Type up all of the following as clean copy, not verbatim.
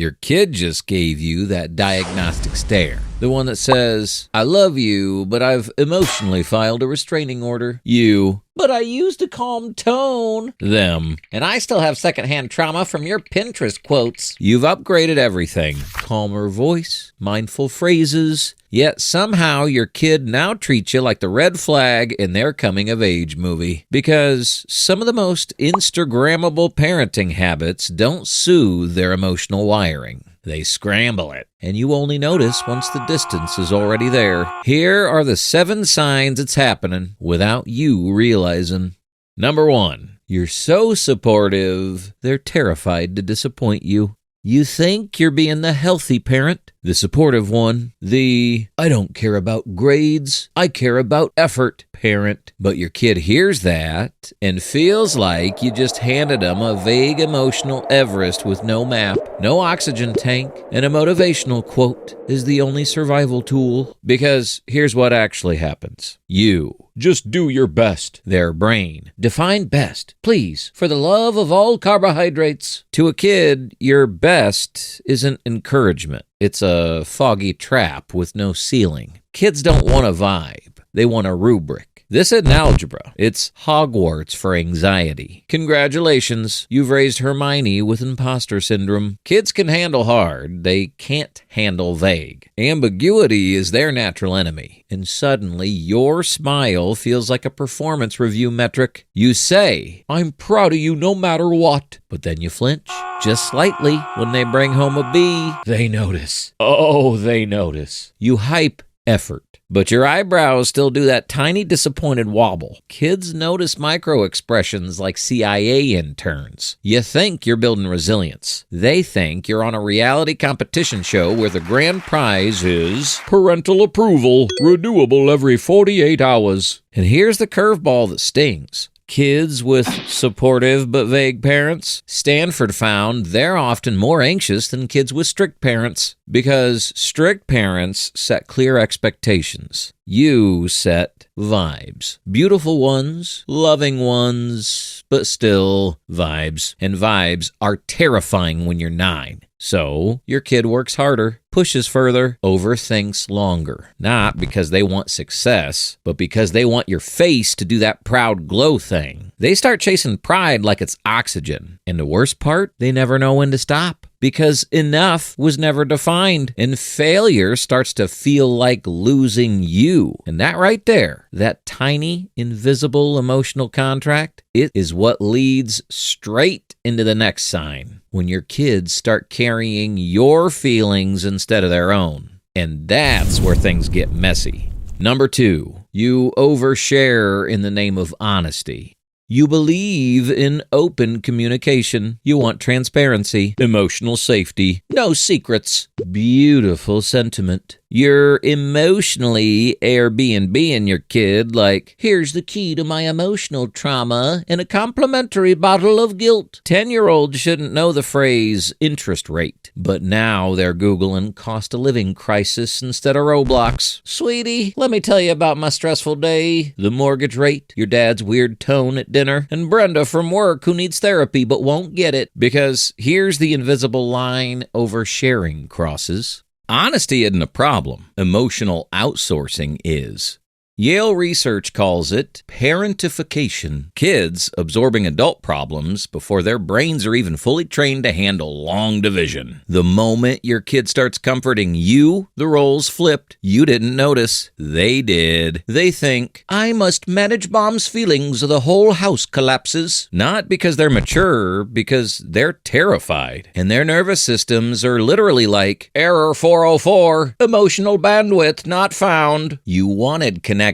Your kid just gave you that diagnostic stare. The one that says, I love you, but I've emotionally filed a restraining order. You, but I used a calm tone. Them, and I still have secondhand trauma from your Pinterest quotes. You've upgraded everything. Calmer voice, mindful phrases, yet somehow your kid now treats you like the red flag in their coming-of-age movie. Because some of the most Instagrammable parenting habits don't soothe their emotional wiring. They scramble it, and you only notice once the distance is already there. Here are the 7 signs it's happening without you realizing. Number 1, you're so supportive, they're terrified to disappoint you. You think you're being the healthy parent, the supportive one, the I don't care about grades, I care about effort parent. But your kid hears that and feels like you just handed them a vague emotional Everest with no map, no oxygen tank, and a motivational quote is the only survival tool. Because here's what actually happens. You just do your best. Their brain. Define best, please, for the love of all carbohydrates. To a kid, your best isn't encouragement. It's a foggy trap with no ceiling. Kids don't want a vibe. They want a rubric. This isn't algebra. It's Hogwarts for anxiety. Congratulations, you've raised Hermione with imposter syndrome. Kids can handle hard. They can't handle vague. Ambiguity is their natural enemy. And suddenly, your smile feels like a performance review metric. You say, I'm proud of you no matter what. But then you flinch, just slightly, when they bring home a B. They notice. Oh, they notice. You hype effort. But your eyebrows still do that tiny disappointed wobble. Kids notice micro expressions like CIA interns. You think you're building resilience. They think you're on a reality competition show where the grand prize is parental approval, renewable every 48 hours. And here's the curveball that stings. Kids with supportive but vague parents, Stanford found they're often more anxious than kids with strict parents because strict parents set clear expectations. You set vibes. Beautiful ones, loving ones, but still vibes. And vibes are terrifying when you're 9. So, your kid works harder, pushes further, overthinks longer. Not because they want success, but because they want your face to do that proud glow thing. They start chasing pride like it's oxygen. And the worst part, they never know when to stop. Because enough was never defined, and failure starts to feel like losing you. And that right there, that tiny, invisible emotional contract, it is what leads straight into the next sign. When your kids start carrying your feelings instead of their own. And that's where things get messy. Number 2, you overshare in the name of honesty. You believe in open communication. You want transparency, emotional safety, no secrets. Beautiful sentiment. You're emotionally Airbnb-ing your kid like, here's the key to my emotional trauma and a complimentary bottle of guilt. 10-year-olds shouldn't know the phrase interest rate, but now they're Googling cost of living crisis instead of Roblox. Sweetie, let me tell you about my stressful day, the mortgage rate, your dad's weird tone at dinner, and Brenda from work who needs therapy but won't get it. Because here's the invisible line oversharing crosses. Honesty isn't a problem. Emotional outsourcing is. Yale research calls it parentification. Kids absorbing adult problems before their brains are even fully trained to handle long division. The moment your kid starts comforting you, the roles flipped. You didn't notice. They did. They think, I must manage mom's feelings or the whole house collapses. Not because they're mature, because they're terrified. And their nervous systems are literally like, error 404, emotional bandwidth not found. You wanted connection.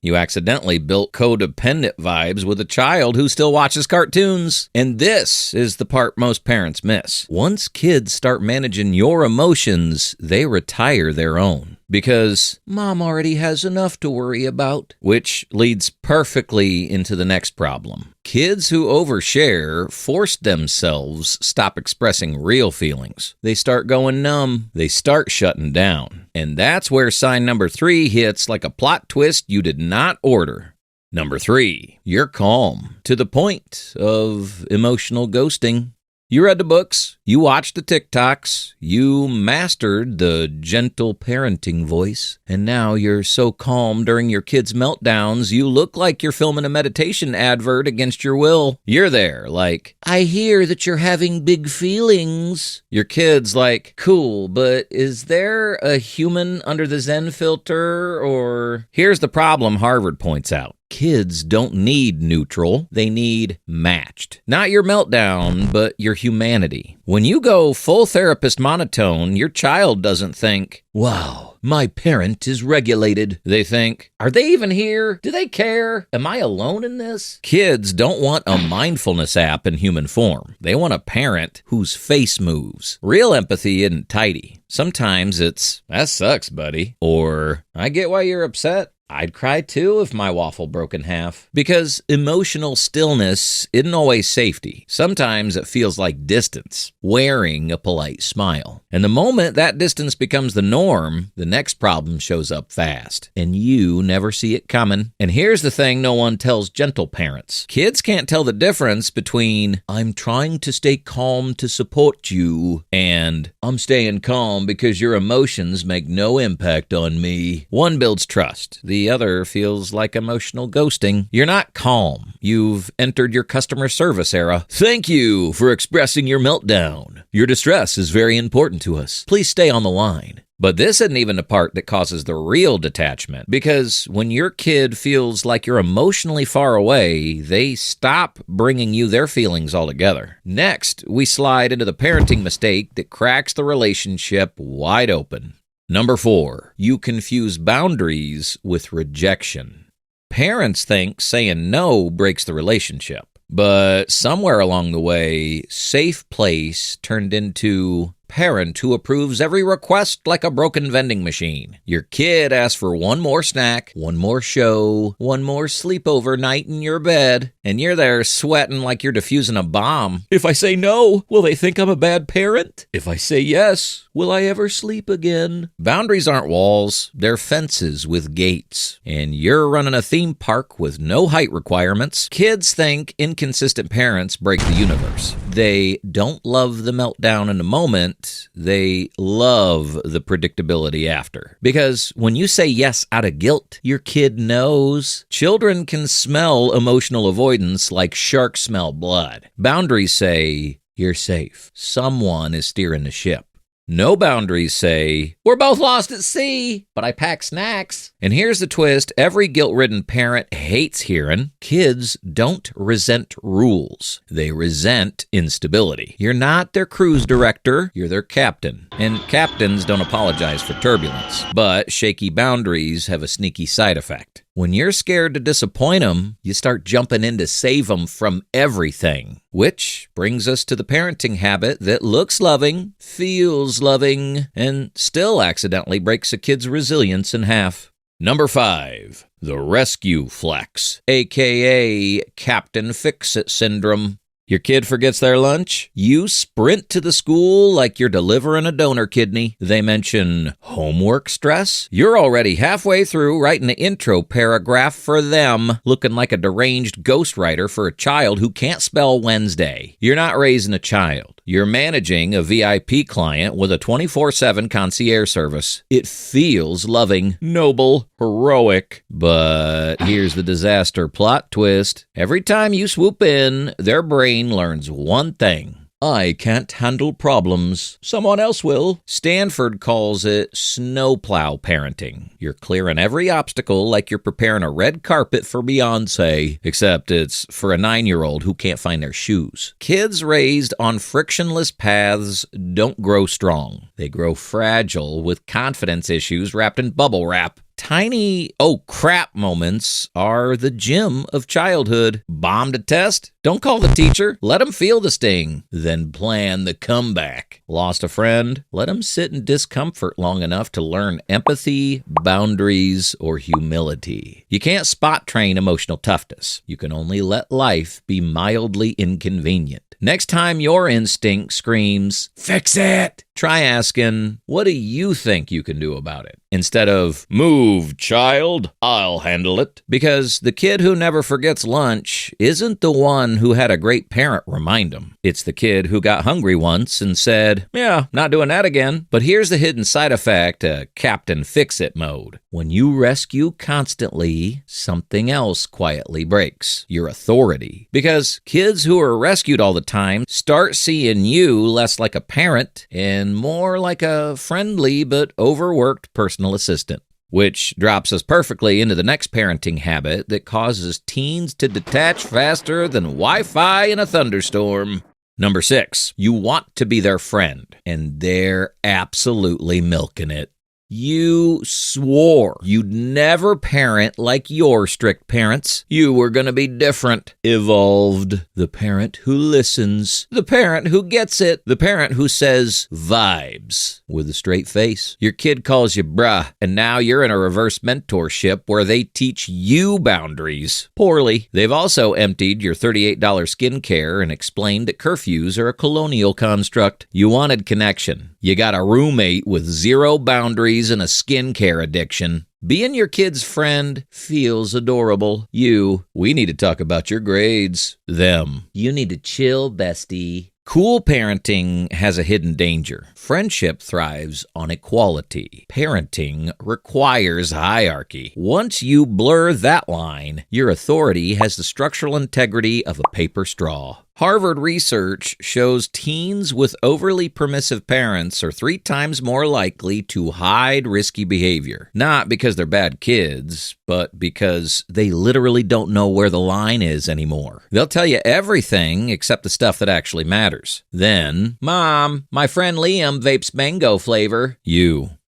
You accidentally built codependent vibes with a child who still watches cartoons. And this is the part most parents miss. Once kids start managing your emotions, they retire their own. Because mom already has enough to worry about. Which leads perfectly into the next problem. Kids who overshare force themselves stop expressing real feelings. They start going numb. They start shutting down. And that's where sign number 3 hits like a plot twist you did not order. Number 3, you're calm to the point of emotional ghosting. You read the books, you watched the TikToks, you mastered the gentle parenting voice, and now you're so calm during your kids' meltdowns, you look like you're filming a meditation advert against your will. You're there, like, I hear that you're having big feelings. Your kid's like, cool, but is there a human under the Zen filter, or... Here's the problem Harvard points out. Kids don't need neutral, they need matched. Not your meltdown, but your humanity. When you go full therapist monotone, your child doesn't think, wow, my parent is regulated. They think, are they even here? Do they care? Am I alone in this? Kids don't want a mindfulness app in human form. They want a parent whose face moves. Real empathy isn't tidy. Sometimes it's, that sucks, buddy. Or, I get why you're upset. I'd cry too if my waffle broke in half. Because emotional stillness isn't always safety. Sometimes it feels like distance, wearing a polite smile. And the moment that distance becomes the norm, the next problem shows up fast. And you never see it coming. And here's the thing no one tells gentle parents. Kids can't tell the difference between, I'm trying to stay calm to support you, and I'm staying calm because your emotions make no impact on me. One builds trust. The other feels like emotional ghosting. You're not calm. You've entered your customer service era. Thank you for expressing your meltdown. Your distress is very important to us. Please stay on the line. But this isn't even the part that causes the real detachment, because when your kid feels like you're emotionally far away, they stop bringing you their feelings altogether. Next, we slide into the parenting mistake that cracks the relationship wide open. Number 4, you confuse boundaries with rejection. Parents think saying no breaks the relationship, but somewhere along the way, safe place turned into parent who approves every request like a broken vending machine. Your kid asks for one more snack, one more show, one more sleepover night in your bed, and you're there sweating like you're defusing a bomb. If I say no, will they think I'm a bad parent? If I say yes, will I ever sleep again? Boundaries aren't walls, they're fences with gates. And you're running a theme park with no height requirements. Kids think inconsistent parents break the universe. They don't love the meltdown in the moment. They love the predictability after. Because when you say yes out of guilt, your kid knows. Children can smell emotional avoidance like sharks smell blood. Boundaries say, you're safe. Someone is steering the ship. No boundaries say, we're both lost at sea, but I pack snacks. And here's the twist every guilt-ridden parent hates hearing. Kids don't resent rules. They resent instability. You're not their cruise director, you're their captain. And captains don't apologize for turbulence. But shaky boundaries have a sneaky side effect. When you're scared to disappoint them, you start jumping in to save them from everything. Which brings us to the parenting habit that looks loving, feels loving, and still accidentally breaks a kid's resilience in half. Number 5, the rescue flex, aka Captain Fix-It syndrome. Your kid forgets their lunch? You sprint to the school like you're delivering a donor kidney. They mention homework stress? You're already halfway through writing the intro paragraph for them, looking like a deranged ghostwriter for a child who can't spell Wednesday. You're not raising a child. You're managing a VIP client with a 24/7 concierge service. It feels loving, noble, heroic. But here's the disaster plot twist. Every time you swoop in, their brain learns one thing. I can't handle problems. Someone else will. Stanford calls it snowplow parenting. You're clearing every obstacle like you're preparing a red carpet for Beyonce, except it's for a 9-year-old who can't find their shoes. Kids raised on frictionless paths don't grow strong. They grow fragile with confidence issues wrapped in bubble wrap. Tiny, oh crap moments are the gym of childhood. Bombed a test? Don't call the teacher. Let them feel the sting. Then plan the comeback. Lost a friend? Let them sit in discomfort long enough to learn empathy, boundaries, or humility. You can't spot train emotional toughness. You can only let life be mildly inconvenient. Next time your instinct screams, fix it, Try asking, what do you think you can do about it? Instead of, move, child, I'll handle it. Because the kid who never forgets lunch isn't the one who had a great parent remind him. It's the kid who got hungry once and said, yeah, not doing that again. But here's the hidden side effect, Captain Fix-It mode. When you rescue constantly, something else quietly breaks. Your authority. Because kids who are rescued all the time start seeing you less like a parent and more like a friendly but overworked personal assistant. Which drops us perfectly into the next parenting habit that causes teens to detach faster than Wi-Fi in a thunderstorm. Number 6, you want to be their friend, and they're absolutely milking it. You swore you'd never parent like your strict parents. You were going to be different. Evolved. The parent who listens. The parent who gets it. The parent who says vibes with a straight face. Your kid calls you bruh, and now you're in a reverse mentorship where they teach you boundaries. Poorly. They've also emptied your $38 skincare and explained that curfews are a colonial construct. You wanted connection. You got a roommate with 0 boundaries and a skincare addiction. Being your kid's friend feels adorable. We need to talk about your grades. Them, you need to chill, bestie. Cool parenting has a hidden danger. Friendship thrives on equality. Parenting requires hierarchy. Once you blur that line, your authority has the structural integrity of a paper straw. Harvard research shows teens with overly permissive parents are 3 times more likely to hide risky behavior. Not because they're bad kids, but because they literally don't know where the line is anymore. They'll tell you everything except the stuff that actually matters. Then, Mom, my friend Liam vapes mango flavor.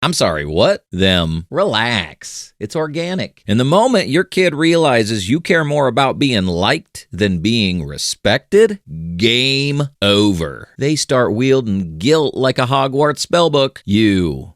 I'm sorry, what? Them, relax. It's organic. And the moment your kid realizes you care more about being liked than being respected, game over. They start wielding guilt like a Hogwarts spellbook.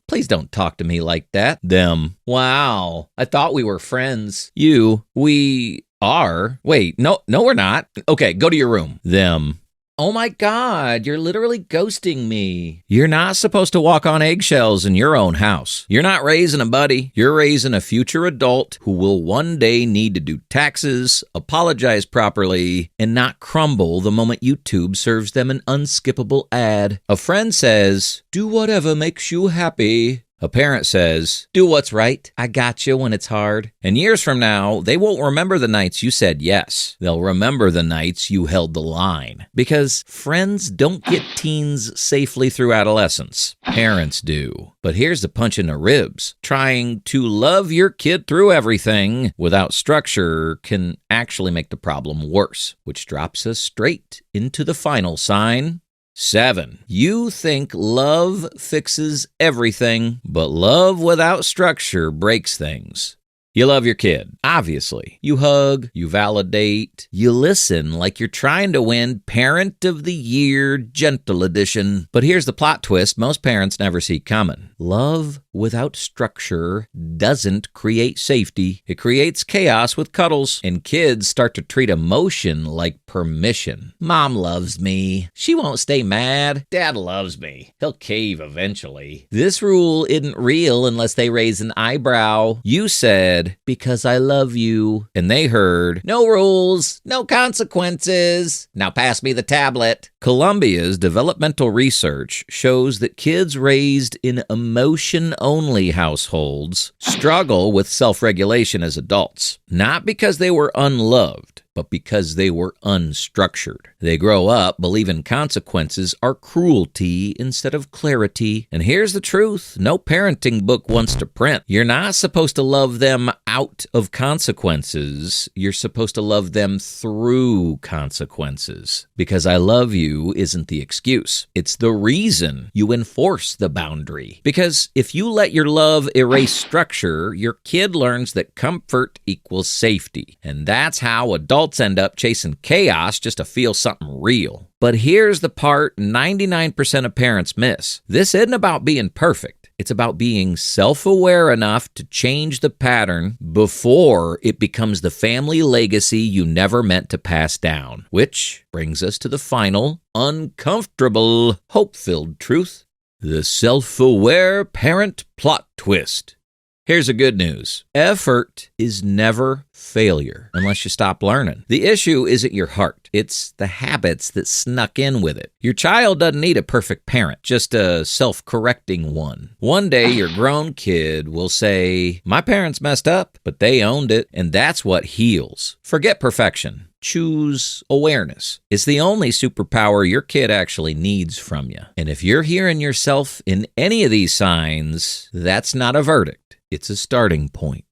Please don't talk to me like that. Them, wow, I thought we were friends. We are. Wait, no, we're not. Okay, go to your room. Them, oh my God, you're literally ghosting me. You're not supposed to walk on eggshells in your own house. You're not raising a buddy. You're raising a future adult who will one day need to do taxes, apologize properly, and not crumble the moment YouTube serves them an unskippable ad. A friend says, do whatever makes you happy. A parent says, do what's right. I got you when it's hard. And years from now, they won't remember the nights you said yes. They'll remember the nights you held the line. Because friends don't get teens safely through adolescence. Parents do. But here's the punch in the ribs. Trying to love your kid through everything without structure can actually make the problem worse, which drops us straight into the final sign. 7, you think love fixes everything, but love without structure breaks things. You love your kid, obviously. You hug, you validate, you listen like you're trying to win Parent of the Year Gentle Edition. But here's the plot twist most parents never see coming. Love without structure doesn't create safety. It creates chaos with cuddles, and kids start to treat emotion like permission. Mom loves me. She won't stay mad. Dad loves me. He'll cave eventually. This rule isn't real unless they raise an eyebrow. You said, because I love you. And they heard, no rules, no consequences. Now pass me the tablet. Columbia's developmental research shows that kids raised in emotion-only households struggle with self-regulation as adults, not because they were unloved, but because they were unstructured. They grow up believing consequences are cruelty instead of clarity. And here's the truth no parenting book wants to print. You're not supposed to love them out of consequences. You're supposed to love them through consequences. Because I love you isn't the excuse. It's the reason you enforce the boundary. Because if you let your love erase structure, your kid learns that comfort equals safety. And that's how adults end up chasing chaos just to feel something real. But here's the part 99% of parents miss. This isn't about being perfect. It's about being self-aware enough to change the pattern before it becomes the family legacy you never meant to pass down. Which brings us to the final, uncomfortable, hope-filled truth. The self-aware parent plot twist. Here's the good news. Effort is never failure unless you stop learning. The issue isn't your heart. It's the habits that snuck in with it. Your child doesn't need a perfect parent, just a self-correcting one. One day, your grown kid will say, "My parents messed up, but they owned it," and that's what heals. Forget perfection. Choose awareness. It's the only superpower your kid actually needs from you. And if you're hearing yourself in any of these signs, that's not a verdict. It's a starting point.